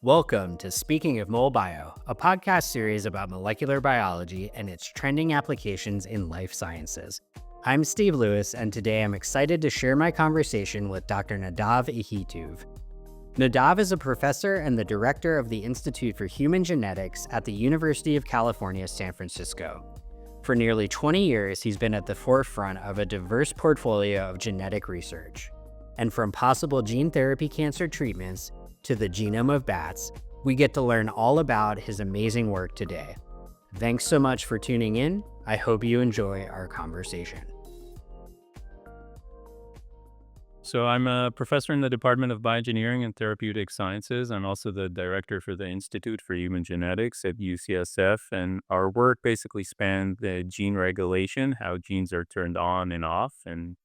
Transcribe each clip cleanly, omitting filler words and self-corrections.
Welcome to Speaking of Molbio, a podcast series about molecular biology and its trending applications in life sciences. I'm Steve Lewis, and today I'm excited to share my conversation with Dr. Nadav Ahituv. Nadav is a professor and the director of the Institute for Human Genetics at the University of California, San Francisco. For nearly 20 years, he's been at the forefront of a diverse portfolio of genetic research. And from possible gene therapy cancer treatments to the genome of bats, we get to learn all about his amazing work today. Thanks so much for tuning in. I hope you enjoy our conversation. So I'm a professor in the Department of Bioengineering and Therapeutic Sciences. I'm also the director for the Institute for Human Genetics at UCSF. And our work basically spans the gene regulation, how genes are turned on and off. And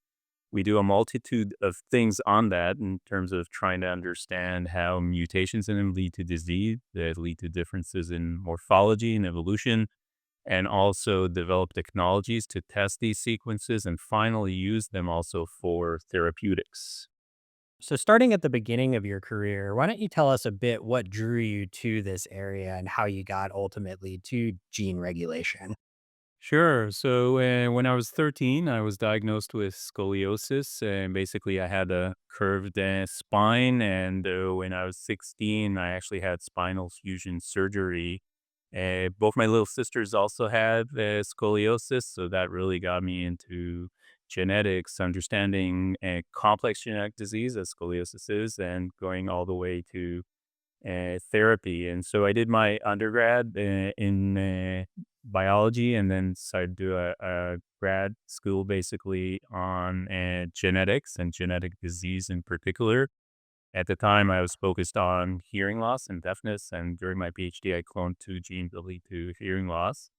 we do a multitude of things on that in terms of trying to understand how mutations in them lead to disease, that lead to differences in morphology and evolution, and also develop technologies to test these sequences and finally use them also for therapeutics. So, starting at the beginning of your career, why don't you tell us a bit what drew you to this area and how you got ultimately to gene regulation? Sure. So when I was 13, I was diagnosed with scoliosis. And basically, I had a curved spine. And when I was 16, I actually had spinal fusion surgery. Both my little sisters also had scoliosis. So that really got me into genetics, understanding complex genetic disease as scoliosis is, and going all the way to therapy. And so I did my undergrad in biology and then decided to do a grad school basically on genetics and genetic disease in particular. At the time, I was focused on hearing loss and deafness. And during my PhD, I cloned two genes that lead to hearing loss.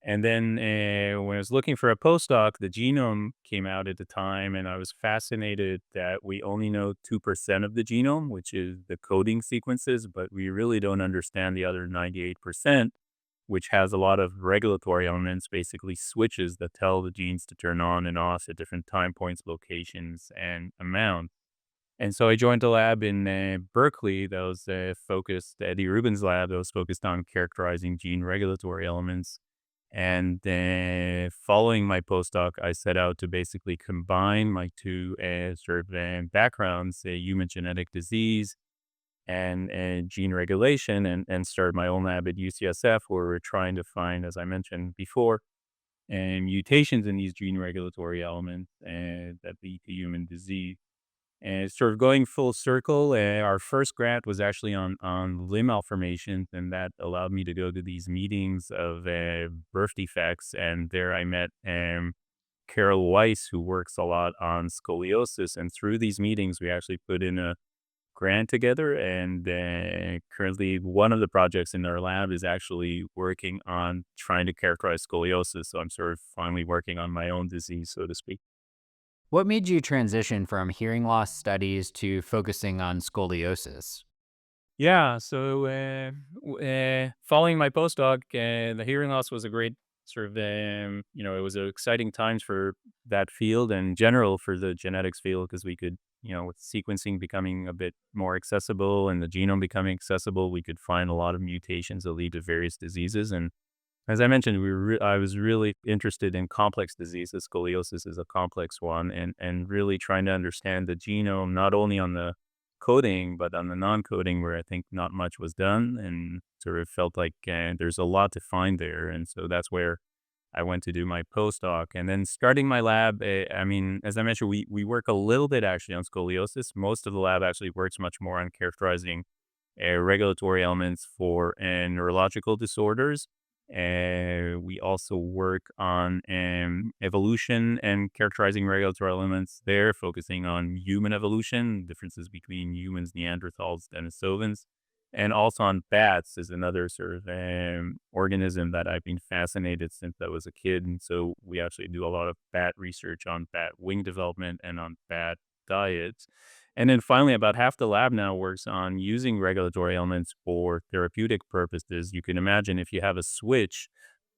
And then when I was looking for a postdoc, the genome came out at the time, and I was fascinated that we only know 2% of the genome, which is the coding sequences, but we really don't understand the other 98%, which has a lot of regulatory elements, basically switches that tell the genes to turn on and off at different time points, locations, and amounts. And so I joined a lab in Berkeley that was focused, Eddie Rubin's lab, that was focused on characterizing gene regulatory elements. And then following my postdoc, I set out to basically combine my two backgrounds, human genetic disease and gene regulation, and start my own lab at UCSF, where we're trying to find, as I mentioned before, mutations in these gene regulatory elements that lead to human disease. And sort of going full circle, our first grant was actually on limb malformations, and that allowed me to go to these meetings of birth defects. And there I met Carol Weiss, who works a lot on scoliosis. And through these meetings, we actually put in a grant together. And currently, one of the projects in our lab is actually working on trying to characterize scoliosis. So I'm sort of finally working on my own disease, so to speak. What made you transition from hearing loss studies to focusing on scoliosis? Yeah, so following my postdoc, the hearing loss was a great sort of, it was exciting times for that field and in general for the genetics field because we could, with sequencing becoming a bit more accessible and the genome becoming accessible, we could find a lot of mutations that lead to various diseases. And as I mentioned, I was really interested in complex diseases. Scoliosis is a complex one, and really trying to understand the genome, not only on the coding, but on the non-coding, where I think not much was done, and sort of felt like there's a lot to find there. And so that's where I went to do my postdoc. And then starting my lab, I mean, as I mentioned, we work a little bit actually on scoliosis. Most of the lab actually works much more on characterizing regulatory elements for neurological disorders. We also work on evolution and characterizing regulatory elements there, focusing on human evolution, differences between humans, Neanderthals, Denisovans, and also on bats is another sort of organism that I've been fascinated since I was a kid. And so we actually do a lot of bat research on bat wing development and on bat diets. And then finally, about half the lab now works on using regulatory elements for therapeutic purposes. You can imagine if you have a switch,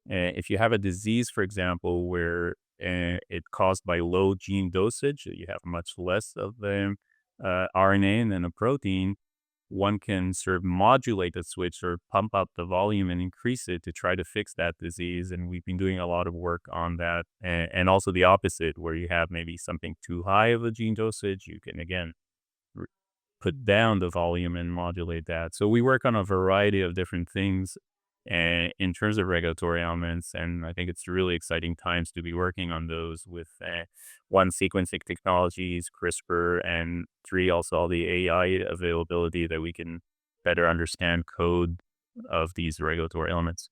if you have a disease, for example, where it's caused by low gene dosage, you have much less of the RNA than a protein. one can sort of modulate the switch or pump up the volume and increase it to try to fix that disease. And we've been doing a lot of work on that. And also the opposite, where you have maybe something too high of a gene dosage, you can again r- put down the volume and modulate that. So we work on a variety of different things in terms of regulatory elements, and I think it's really exciting times to be working on those with one, sequencing technologies, CRISPR, and three, also all the AI availability that we can better understand code of these regulatory elements.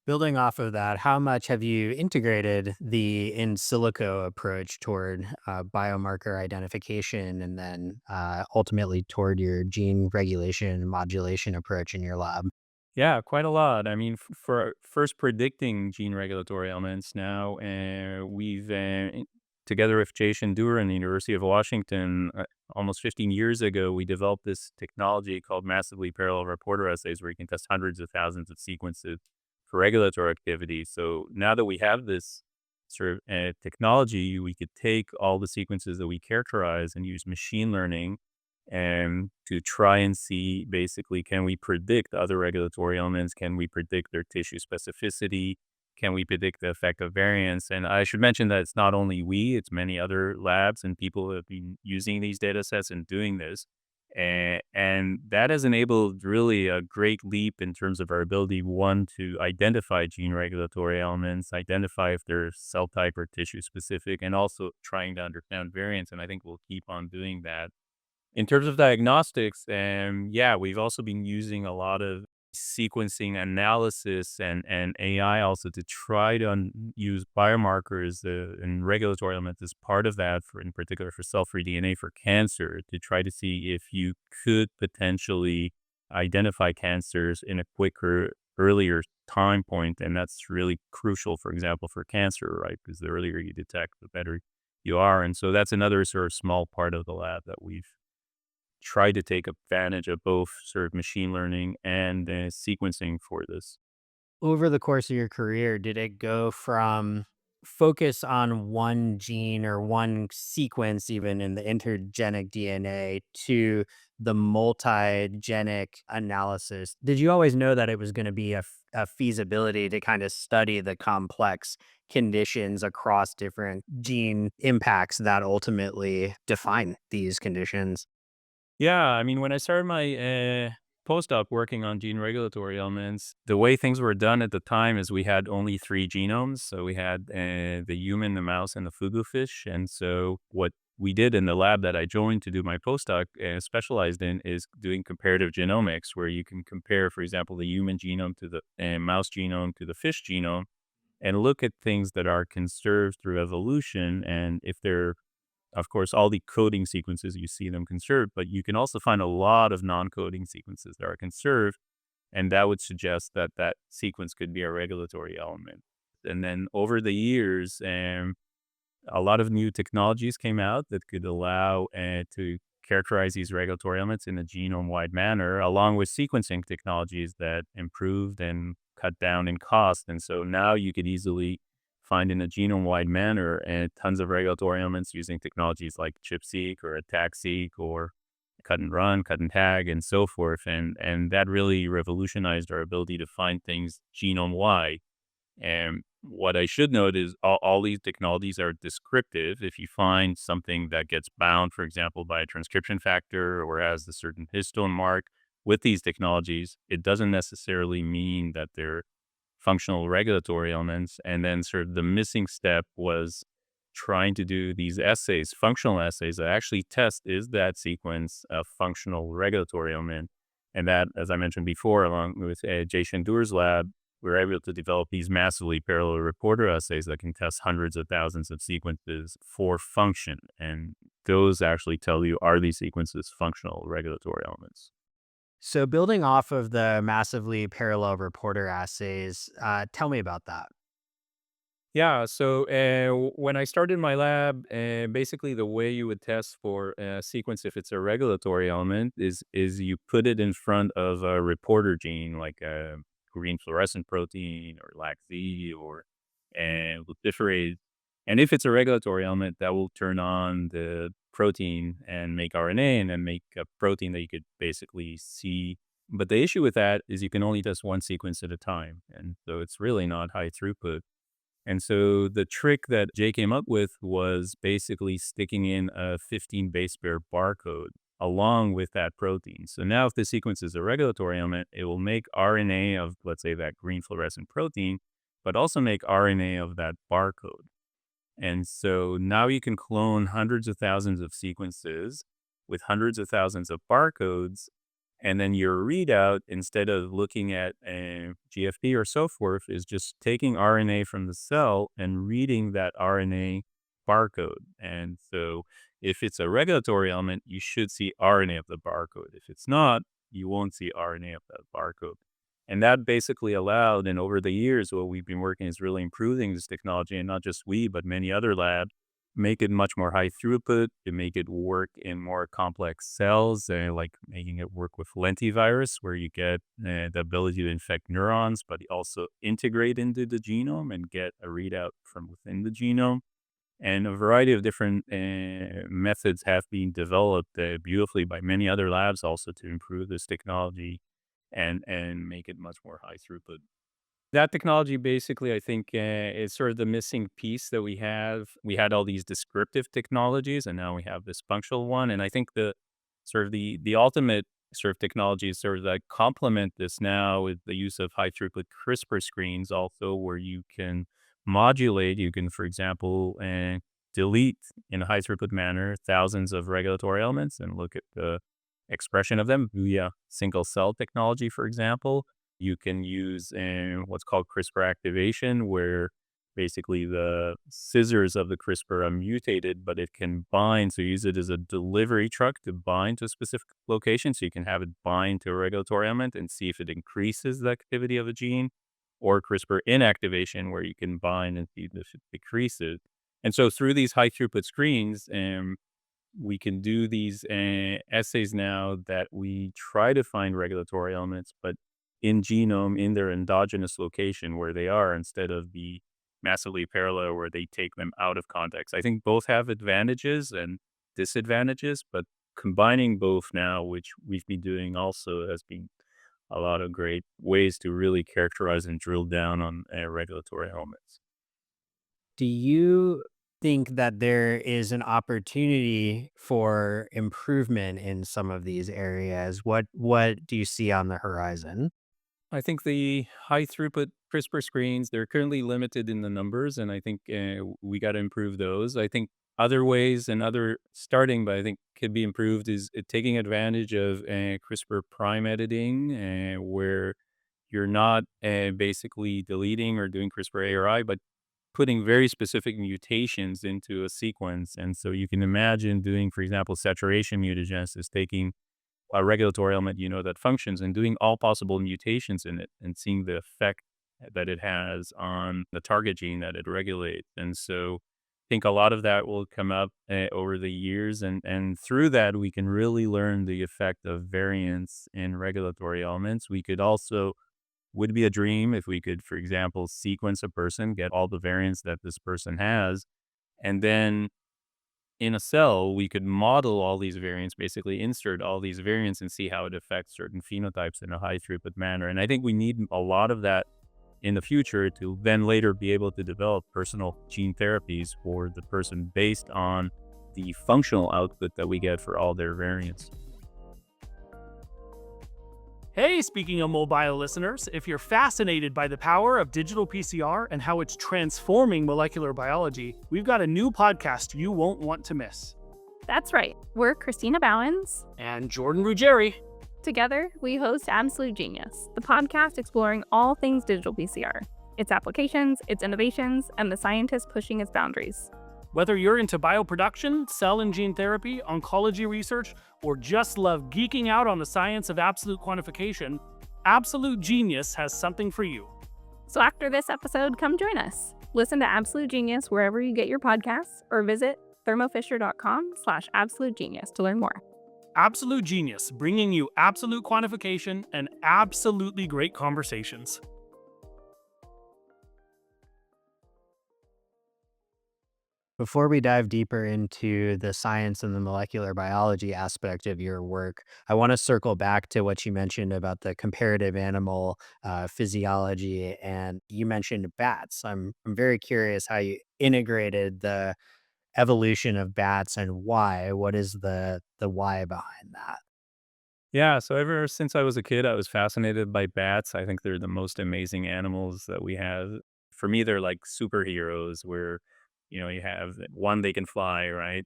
Building off of that, how much have you integrated the in-silico approach toward biomarker identification and then ultimately toward your gene regulation and modulation approach in your lab? Yeah, quite a lot. I mean, for first predicting gene regulatory elements now, together with Jason Dewar and the University of Washington, almost 15 years ago, we developed this technology called massively parallel reporter assays, where you can test hundreds of thousands of sequences for regulatory activity. So now that we have this sort of technology, we could take all the sequences that we characterize and use machine learning and to try and see basically, can we predict other regulatory elements? Can we predict their tissue specificity? Can we predict the effect of variants? And I should mention that it's not only we, it's many other labs and people who have been using these data sets and doing this. And that has enabled really a great leap in terms of our ability, one, to identify gene regulatory elements, identify if they're cell type or tissue specific, and also trying to understand variants. And I think we'll keep on doing that. In terms of diagnostics, yeah, we've also been using a lot of sequencing analysis and AI also to try to use biomarkers and regulatory elements as part of that, for in particular for cell-free DNA for cancer, to try to see if you could potentially identify cancers in a quicker, earlier time point. And that's really crucial, for example, for cancer, right? Because the earlier you detect, the better you are. And so that's another sort of small part of the lab that we've try to take advantage of both sort of machine learning and sequencing for this. Over the course of your career, did it go from focus on one gene or one sequence, even in the intergenic DNA, to the multigenic analysis? Did you always know that it was going to be a feasibility to kind of study the complex conditions across different gene impacts that ultimately define these conditions? Yeah, I mean, when I started my postdoc working on gene regulatory elements, the way things were done at the time is we had only three genomes. So we had the human, the mouse, and the fugu fish. And so what we did in the lab that I joined to do my postdoc specialized in is doing comparative genomics, where you can compare, for example, the human genome to the mouse genome to the fish genome and look at things that are conserved through evolution. And if they're, of course, all the coding sequences, you see them conserved, but you can also find a lot of non-coding sequences that are conserved, and that would suggest that that sequence could be a regulatory element. And then over the years, a lot of new technologies came out that could allow to characterize these regulatory elements in a genome-wide manner, along with sequencing technologies that improved and cut down in cost. And so now you could easily find in a genome-wide manner and tons of regulatory elements using technologies like ChIP-seq or ATAC-seq or cut and run, cut and tag, and so forth. And that really revolutionized our ability to find things genome-wide. And what I should note is all these technologies are descriptive. If you find something that gets bound, for example, by a transcription factor or has a certain histone mark with these technologies, it doesn't necessarily mean that they're functional regulatory elements. And then sort of the missing step was trying to do these assays, functional assays that actually test, is that sequence a functional regulatory element? And that, as I mentioned before, along with Jason Dewar's lab, we were able to develop these massively parallel reporter assays that can test hundreds of thousands of sequences for function. And those actually tell you, are these sequences functional regulatory elements? So, building off of the massively parallel reporter assays, tell me about that. Yeah, so when I started my lab, basically the way you would test for a sequence if it's a regulatory element is you put it in front of a reporter gene like a green fluorescent protein or LAC-Z or luciferase. And if it's a regulatory element, that will turn on the protein and make RNA and then make a protein that you could basically see. But the issue with that is you can only test one sequence at a time. And so it's really not high throughput. And so the trick that Jay came up with was basically sticking in a 15 base pair barcode along with that protein. So now if the sequence is a regulatory element, it will make RNA of, let's say, that green fluorescent protein, but also make RNA of that barcode. And so now you can clone hundreds of thousands of sequences with hundreds of thousands of barcodes. And then your readout, instead of looking at a GFP or so forth, is just taking RNA from the cell and reading that RNA barcode. And so if it's a regulatory element, you should see RNA of the barcode. If it's not, you won't see RNA of that barcode. And that basically allowed, and over the years, what we've been working is really improving this technology, and not just we, but many other labs, make it much more high throughput, to make it work in more complex cells, like making it work with lentivirus, where you get the ability to infect neurons, but also integrate into the genome and get a readout from within the genome. And a variety of different methods have been developed beautifully by many other labs also to improve this technology and make it much more high throughput. That technology basically, I think, is sort of the missing piece that we have. We had all these descriptive technologies, and now we have this functional one. And I think the sort of the ultimate sort of technology is sort of that complement this now with the use of high throughput CRISPR screens, also where you can modulate. You can, for example, delete in a high throughput manner thousands of regulatory elements and look at the expression of them via single cell technology, for example. You can use what's called CRISPR activation, where basically the scissors of the CRISPR are mutated, but it can bind. So you use it as a delivery truck to bind to a specific location. So you can have it bind to a regulatory element and see if it increases the activity of a gene, or CRISPR inactivation, where you can bind and see if it decreases. And so through these high throughput screens, we can do these assays now that we try to find regulatory elements, but in genome, in their endogenous location where they are, instead of the massively parallel where they take them out of context. I think both have advantages and disadvantages, but combining both now, which we've been doing also, has been a lot of great ways to really characterize and drill down on regulatory elements. Do you think that there is an opportunity for improvement in some of these areas? What do you see on the horizon? I think the high throughput CRISPR screens, they're currently limited in the numbers, and I think we got to improve those. I think other ways and other starting, but I think could be improved is taking advantage of CRISPR prime editing, where you're not basically deleting or doing CRISPR ARI, but putting very specific mutations into a sequence. And so you can imagine doing, for example, saturation mutagenesis, taking a regulatory element, that functions, and doing all possible mutations in it and seeing the effect that it has on the target gene that it regulates. And so I think a lot of that will come up over the years. And through that, we can really learn the effect of variance in regulatory elements. We could also, would be a dream if we could, for example, sequence a person, get all the variants that this person has, and then in a cell, we could model all these variants, basically insert all these variants and see how it affects certain phenotypes in a high throughput manner. And I think we need a lot of that in the future to then later be able to develop personal gene therapies for the person based on the functional output that we get for all their variants. Hey, speaking of Molbio listeners, if you're fascinated by the power of digital PCR and how it's transforming molecular biology, we've got a new podcast you won't want to miss. That's right. We're Christina Bowens. And Jordan Ruggieri. Together, we host Absolute Genius, the podcast exploring all things digital PCR, its applications, its innovations, and the scientists pushing its boundaries. Whether you're into bioproduction, cell and gene therapy, oncology research, or just love geeking out on the science of absolute quantification, Absolute Genius has something for you. So after this episode, come join us. Listen to Absolute Genius wherever you get your podcasts, or visit thermofisher.com/absolutegenius to learn more. Absolute Genius, bringing you absolute quantification and absolutely great conversations. Before we dive deeper into the science and the molecular biology aspect of your work, I want to circle back to what you mentioned about the comparative animal physiology, and you mentioned bats. I'm very curious how you integrated the evolution of bats and why. What is the why behind that? Yeah, so ever since I was a kid, I was fascinated by bats. I think they're the most amazing animals that we have. For me, they're like superheroes where, you have one, they can fly, right?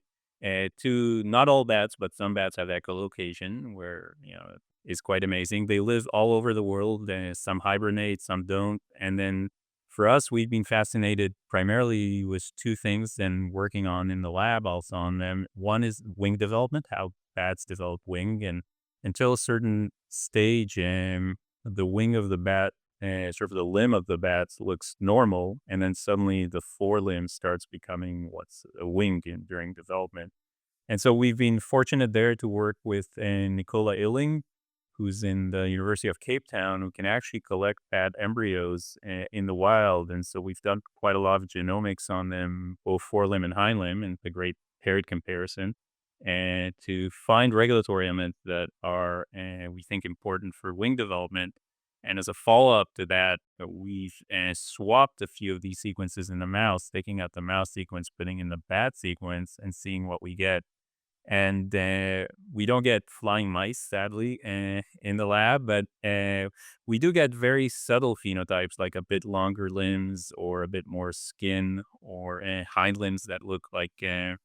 Two, not all bats, but some bats have echolocation where, is quite amazing. They live all over the world. Some hibernate, some don't. And then for us, we've been fascinated primarily with two things and working on in the lab also on them. One is wing development, how bats develop wing. And until a certain stage, the wing of the bat, sort of the limb of the bat looks normal, and then suddenly the forelimb starts becoming what's a wing during development. And so we've been fortunate there to work with Nicola Illing, who's in the University of Cape Town, who can actually collect bat embryos in the wild. And so we've done quite a lot of genomics on them, both forelimb and hindlimb, and a great paired comparison, and to find regulatory elements that are, we think, important for wing development. And as a follow up to that, we've swapped a few of these sequences in the mouse, taking out the mouse sequence, putting in the bat sequence, and seeing what we get. And we don't get flying mice, sadly, in the lab, but we do get very subtle phenotypes, like a bit longer limbs or a bit more skin or hind limbs that look like a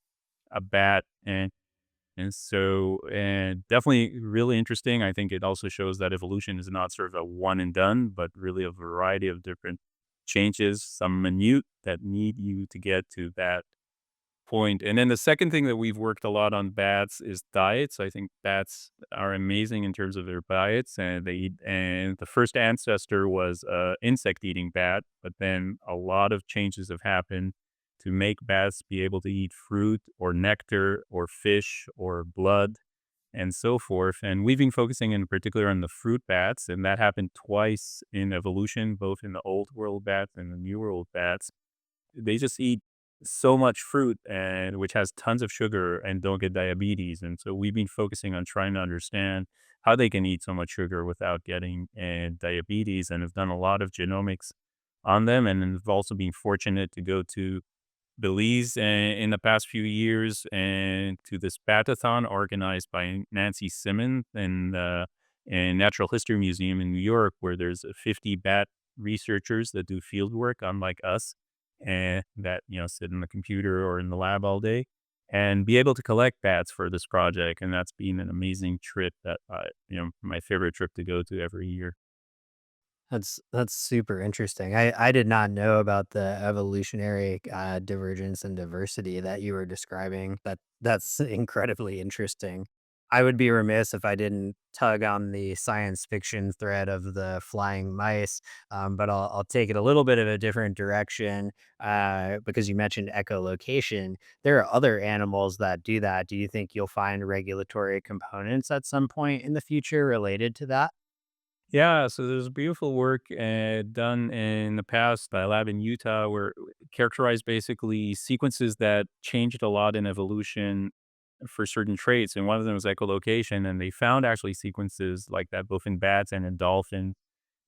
bat. And so definitely really interesting. I think it also shows that evolution is not sort of a one and done, but really a variety of different changes, some minute that need you to get to that point. And then the second thing that we've worked a lot on bats is diets. I think bats are amazing in terms of their diets, and they eat. And the first ancestor was a insect eating bat, but then a lot of changes have happened to make bats be able to eat fruit or nectar or fish or blood and so forth. And we've been focusing in particular on the fruit bats, and that happened twice in evolution, both in the old world bats and the new world bats. They just eat so much fruit and which has tons of sugar and don't get diabetes. And so we've been focusing on trying to understand how they can eat so much sugar without getting diabetes, and have done a lot of genomics on them. And then have also been fortunate to go to Belize in the past few years and to this batathon organized by Nancy Simmons in Natural History Museum in New York, where there's 50 bat researchers that do field work, unlike us, and that sit in the computer or in the lab all day, and be able to collect bats for this project. And that's been an amazing trip that my favorite trip to go to every year. That's super interesting. I did not know about the evolutionary divergence and diversity that you were describing. That's incredibly interesting. I would be remiss if I didn't tug on the science fiction thread of the flying mice, but I'll take it a little bit of a different direction because you mentioned echolocation. There are other animals that do that. Do you think you'll find regulatory components at some point in the future related to that? Yeah, so there's beautiful work done in the past by a lab in Utah where it characterized basically sequences that changed a lot in evolution for certain traits. And one of them was echolocation. And they found actually sequences like that both in bats and in dolphins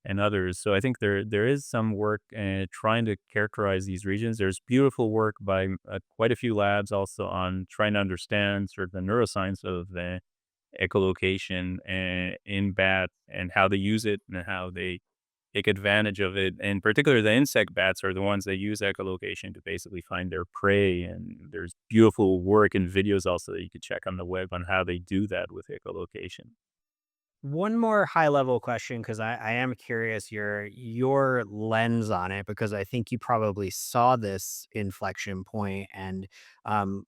and others. So I think there is some work trying to characterize these regions. There's beautiful work by quite a few labs also on trying to understand sort of the neuroscience of the echolocation in bats and how they use it and how they take advantage of it. In particular, the insect bats are the ones that use echolocation to basically find their prey. And there's beautiful work and videos also that you could check on the web on how they do that with echolocation. One more high level question, because I am curious your lens on it, because I think you probably saw this inflection point and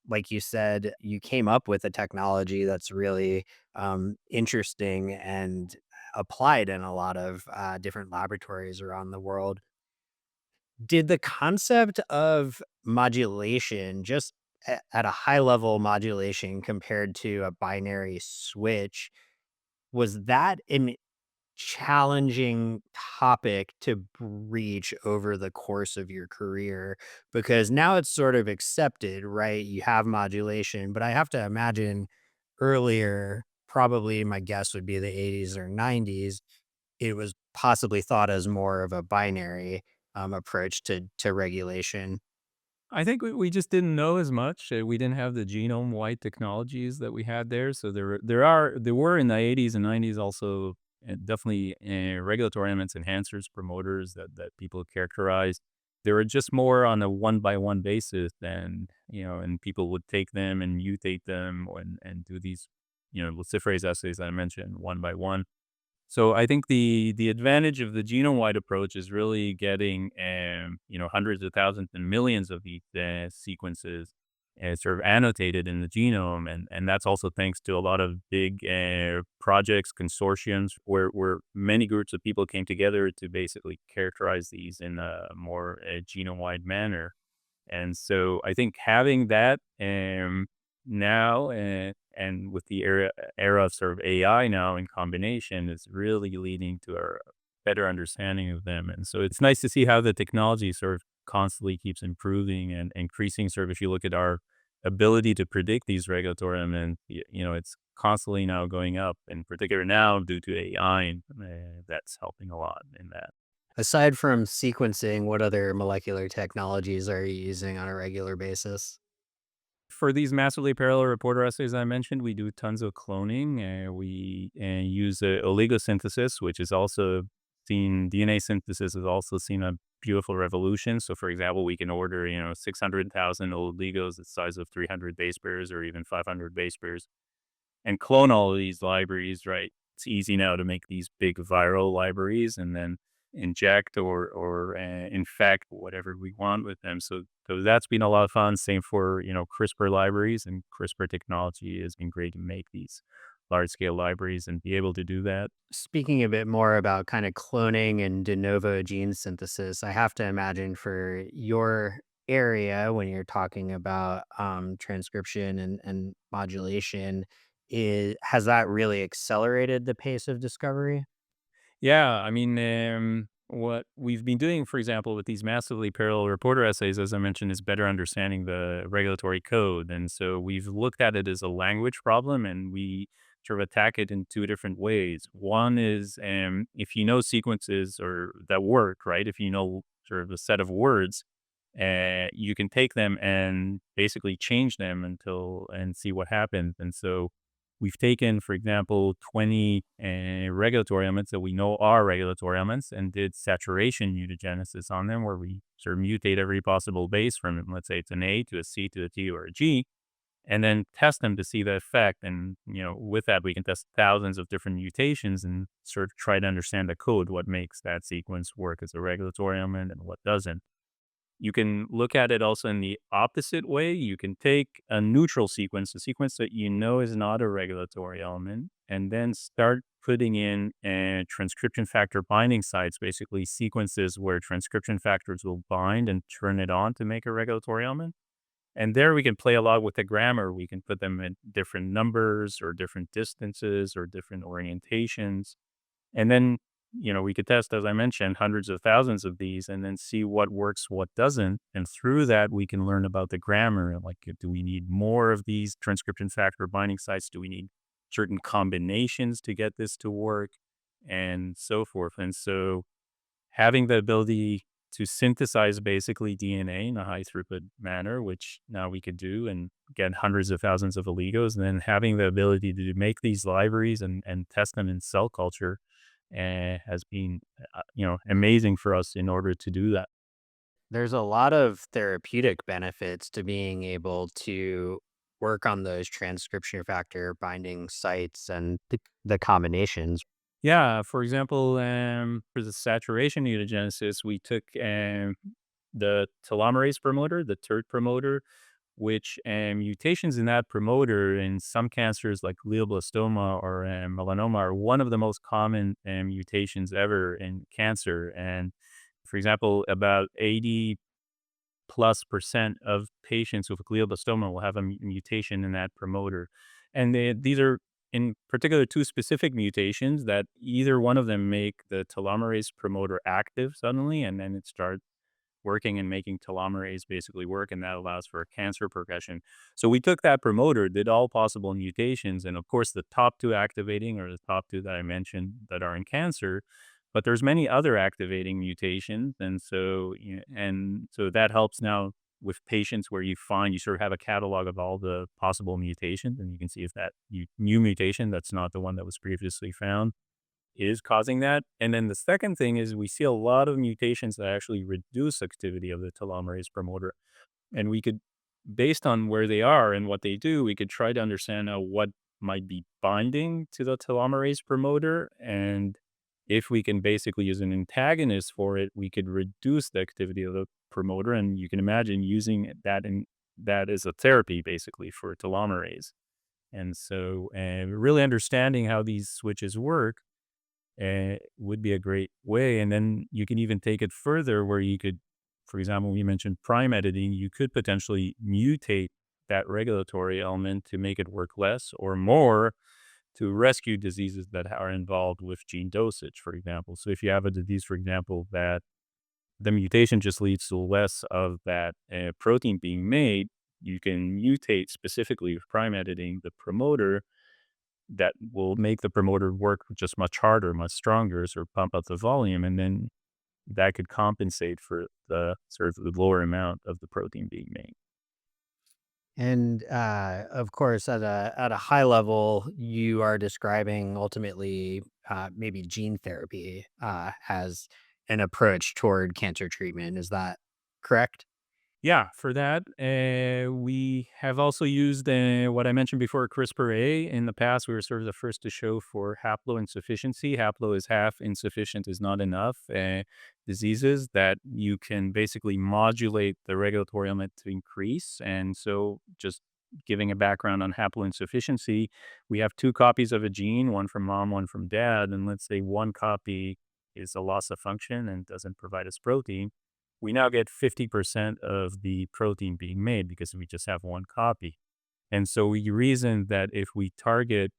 like you said, you came up with a technology that's really interesting and applied in a lot of different laboratories around the world. Did the concept of modulation, just at a high level modulation compared to a binary switch, was that challenging topic to reach over the course of your career because now it's sort of accepted, right? You have modulation, but I have to imagine earlier, probably my guess would be the 80s or 90s, it was possibly thought as more of a binary approach to regulation. I think we just didn't know as much. We didn't have the genome-wide technologies that we had there. So there were in the 80s and 90s also definitely regulatory elements, enhancers, promoters that people characterized. They were just more on a one-by-one basis than, and people would take them and mutate them and do these, luciferase assays that I mentioned one by one. So I think the advantage of the genome-wide approach is really getting, hundreds of thousands and millions of these sequences sort of annotated in the genome, and that's also thanks to a lot of big projects, consortiums, where many groups of people came together to basically characterize these in a more genome-wide manner. And so I think having that now and with the era of sort of AI now in combination is really leading to a better understanding of them. And so it's nice to see how the technology sort of constantly keeps improving and increasing. Sort of if you look at our ability to predict these regulatory elements, it's constantly now going up, in particular now due to AI, and that's helping a lot in that. Aside from sequencing, what other molecular technologies are you using on a regular basis? For these massively parallel reporter assays I mentioned, we do tons of cloning. We use oligosynthesis, which is also seen, DNA synthesis has also seen a beautiful revolution. So, for example, we can order, 600,000 oligos the size of 300 base pairs or even 500 base pairs and clone all of these libraries, right? It's easy now to make these big viral libraries and then inject or infect whatever we want with them. So that's been a lot of fun. Same for CRISPR libraries, and CRISPR technology has been great to make these large scale libraries and be able to do that. Speaking a bit more about kind of cloning and de novo gene synthesis, I have to imagine for your area when you're talking about transcription and modulation, has that really accelerated the pace of discovery? Yeah, I mean, what we've been doing, for example, with these massively parallel reporter essays, as I mentioned, is better understanding the regulatory code. And so we've looked at it as a language problem, and we sort of attack it in two different ways. One is if you know sequences or that work, right? If you know sort of a set of words, you can take them and basically change them until and see what happens. And so we've taken, for example, 20 regulatory elements that we know are regulatory elements and did saturation mutagenesis on them, where we sort of mutate every possible base from, let's say it's an A to a C to a T or a G, and then test them to see the effect. And, with that, we can test thousands of different mutations and sort of try to understand the code, what makes that sequence work as a regulatory element and what doesn't. You can look at it also in the opposite way. You can take a neutral sequence, a sequence that you know is not a regulatory element, and then start putting in transcription factor binding sites, basically sequences where transcription factors will bind and turn it on to make a regulatory element. And there we can play a lot with the grammar. We can put them in different numbers or different distances or different orientations. And then, we could test, as I mentioned, hundreds of thousands of these and then see what works, what doesn't. And through that, we can learn about the grammar. Like, do we need more of these transcription factor binding sites? Do we need certain combinations to get this to work? And so forth. And so having the ability to synthesize basically DNA in a high throughput manner, which now we could do and get hundreds of thousands of oligos, and then having the ability to make these libraries and test them in cell culture has been, amazing for us in order to do that. There's a lot of therapeutic benefits to being able to work on those transcription factor binding sites and the combinations. Yeah, for example, for the saturation mutagenesis, we took the telomerase promoter, the TERT promoter, which mutations in that promoter in some cancers like glioblastoma or melanoma are one of the most common mutations ever in cancer. And for example, about 80+% of patients with glioblastoma will have a mutation in that promoter. And these are in particular two specific mutations that either one of them make the telomerase promoter active suddenly, and then it starts working and making telomerase basically work, and that allows for cancer progression. So we took that promoter, did all possible mutations, and of course the top two activating are the top two that I mentioned that are in cancer, but there's many other activating mutations, and so that helps now with patients where you find you sort of have a catalog of all the possible mutations, and you can see if that new mutation that's not the one that was previously found is causing that. And then the second thing is we see a lot of mutations that actually reduce activity of the telomerase promoter. And we could, based on where they are and what they do, we could try to understand what might be binding to the telomerase promoter. And if we can basically use an antagonist for it, we could reduce the activity of the promoter. And you can imagine using that as a therapy basically for telomerase. And so really understanding how these switches work would be a great way. And then you can even take it further where you could, for example, we mentioned prime editing, you could potentially mutate that regulatory element to make it work less or more to rescue diseases that are involved with gene dosage, for example. So if you have a disease, for example, that the mutation just leads to less of that protein being made, you can mutate specifically with prime editing the promoter that will make the promoter work just much harder, much stronger, sort of pump up the volume, and then that could compensate for the sort of the lower amount of the protein being made. And of course, at a high level, you are describing ultimately maybe gene therapy as an approach toward cancer treatment. Is that correct? Yeah, for that, we have also used what I mentioned before, CRISPR-A. In the past, we were sort of the first to show for haploinsufficiency. Haplo is half, insufficient is not enough. Diseases that you can basically modulate the regulatory element to increase. And so just giving a background on haploinsufficiency, we have two copies of a gene, one from mom, one from dad. And let's say one copy is a loss of function and doesn't provide us protein. We now get 50% of the protein being made because we just have one copy. And so we reasoned that if we target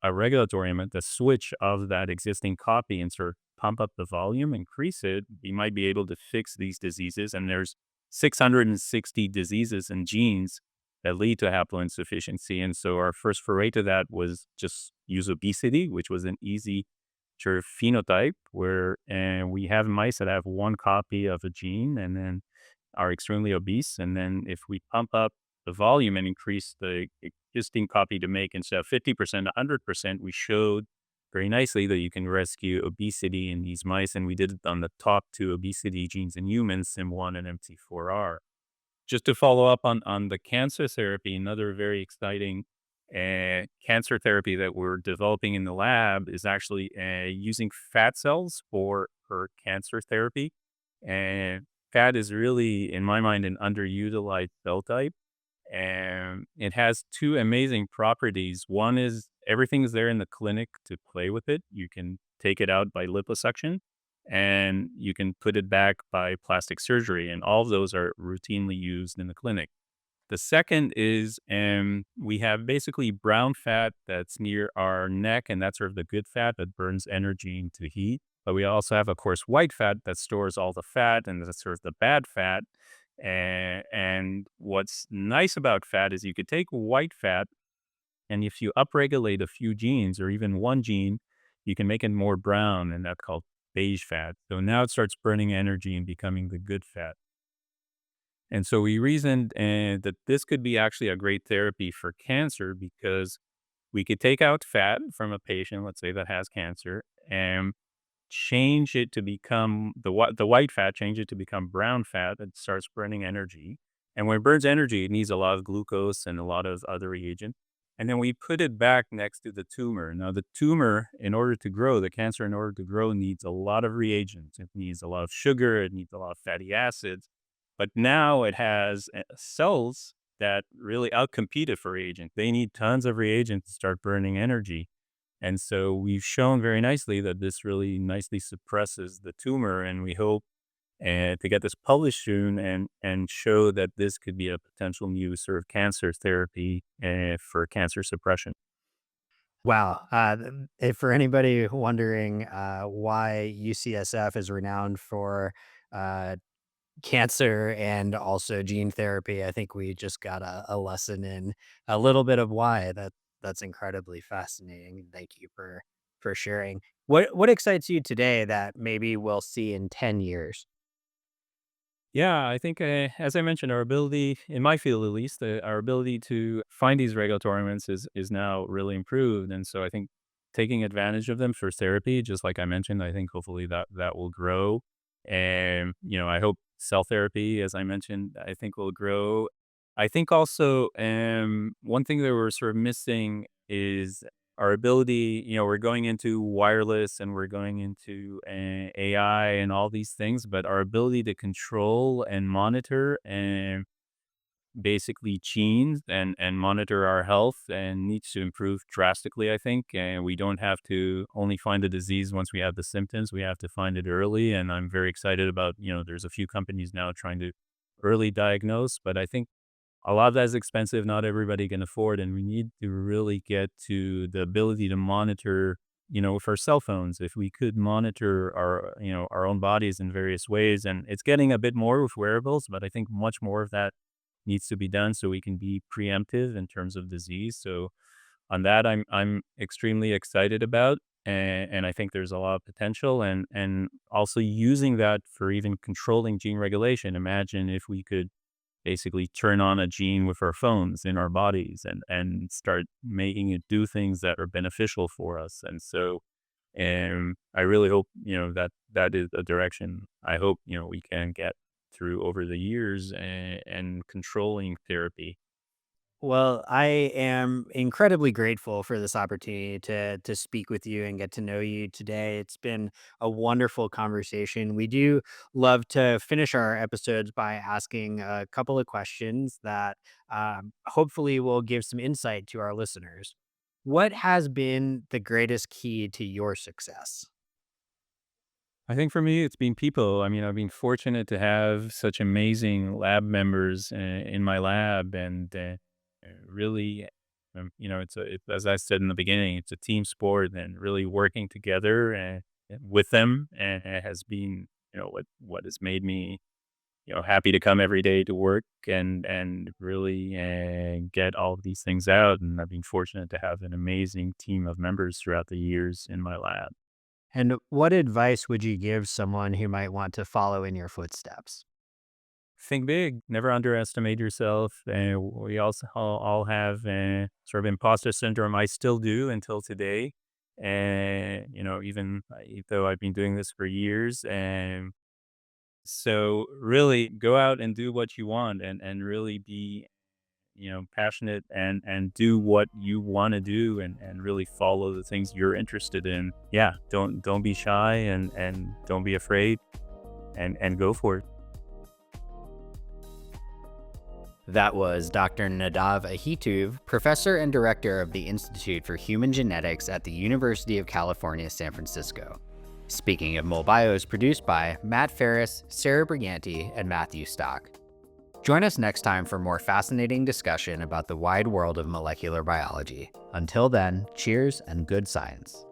a regulatory element, the switch of that existing copy and sort of pump up the volume, increase it, we might be able to fix these diseases. And there's 660 diseases and genes that lead to haploinsufficiency. And so our first foray to that was just use obesity, which was an easy sort of phenotype where we have mice that have one copy of a gene and then are extremely obese. And then if we pump up the volume and increase the existing copy to make instead of 50%, 100%, we showed very nicely that you can rescue obesity in these mice. And we did it on the top two obesity genes in humans, SIM1 and MC4R. Just to follow up on the cancer therapy, another very exciting cancer therapy that we're developing in the lab is actually using fat cells for cancer therapy. And fat is really, in my mind, an underutilized cell type. And it has two amazing properties. One is everything's there in the clinic to play with it. You can take it out by liposuction and you can put it back by plastic surgery. And all of those are routinely used in the clinic. The second is we have basically brown fat that's near our neck, and that's sort of the good fat that burns energy into heat. But we also have, of course, white fat that stores all the fat, and that's sort of the bad fat. And what's nice about fat is you could take white fat, and if you upregulate a few genes or even one gene, you can make it more brown, and that's called beige fat. So now it starts burning energy and becoming the good fat. And so we reasoned that this could be actually a great therapy for cancer because we could take out fat from a patient, let's say that has cancer, and change it to become the white fat, change it to become brown fat that starts burning energy. And when it burns energy, it needs a lot of glucose and a lot of other reagents. And then we put it back next to the tumor. Now, the tumor, in order to grow, the cancer, in order to grow, needs a lot of reagents. It needs a lot of sugar. It needs a lot of fatty acids. But now it has cells that really outcompete it for reagents. They need tons of reagents to start burning energy. And so we've shown very nicely that this really nicely suppresses the tumor. And we hope to get this published soon and show that this could be a potential new sort of cancer therapy for cancer suppression. Wow. If for anybody wondering why UCSF is renowned for uh, cancer and also gene therapy, I think we just got a lesson in a little bit of why. That's incredibly fascinating. Thank you for sharing. What excites you today that maybe we'll see in 10 years? Yeah, I think, as I mentioned, our ability, in my field at least, our ability to find these regulatory elements is now really improved. And so I think taking advantage of them for therapy, just like I mentioned, I think hopefully that will grow. And, I hope cell therapy, as I mentioned, I think will grow. I think also one thing that we're sort of missing is our ability, we're going into wireless and we're going into AI and all these things, but our ability to control and monitor and basically genes and monitor our health and needs to improve drastically, I think. And we don't have to only find the disease once we have the symptoms. We have to find it early. And I'm very excited about, there's a few companies now trying to early diagnose, but I think a lot of that is expensive. Not everybody can afford, and we need to really get to the ability to monitor, with our cell phones. If we could monitor our own bodies in various ways, and it's getting a bit more with wearables, but I think much more of that needs to be done so we can be preemptive in terms of disease. So on that, I'm extremely excited about, and I think there's a lot of potential, and also using that for even controlling gene regulation. Imagine if we could basically turn on a gene with our phones in our bodies and start making it do things that are beneficial for us. And so, I really hope, that is a direction I hope, we can get through over the years and controlling therapy. Well, I am incredibly grateful for this opportunity to speak with you and get to know you today. It's been a wonderful conversation. We do love to finish our episodes by asking a couple of questions that hopefully will give some insight to our listeners. What has been the greatest key to your success? I think for me, it's been people. I mean, I've been fortunate to have such amazing lab members in my lab, and really, as I said in the beginning, it's a team sport, and really working together and with them has been, what has made me, happy to come every day to work and really get all of these things out. And I've been fortunate to have an amazing team of members throughout the years in my lab. And what advice would you give someone who might want to follow in your footsteps? Think big. Never underestimate yourself. We also all have sort of imposter syndrome. I still do until today. And, even though I've been doing this for years. And so really go out and do what you want and really be, passionate and do what you want to do and really follow the things you're interested in. Yeah. Don't be shy and don't be afraid and go for it. That was Dr. Nadav Ahituv, professor and director of the Institute for Human Genetics at the University of California, San Francisco. Speaking of Molbio is produced by Matt Ferris, Sarah Briganti, and Matthew Stock. Join us next time for more fascinating discussion about the wide world of molecular biology. Until then, cheers and good science.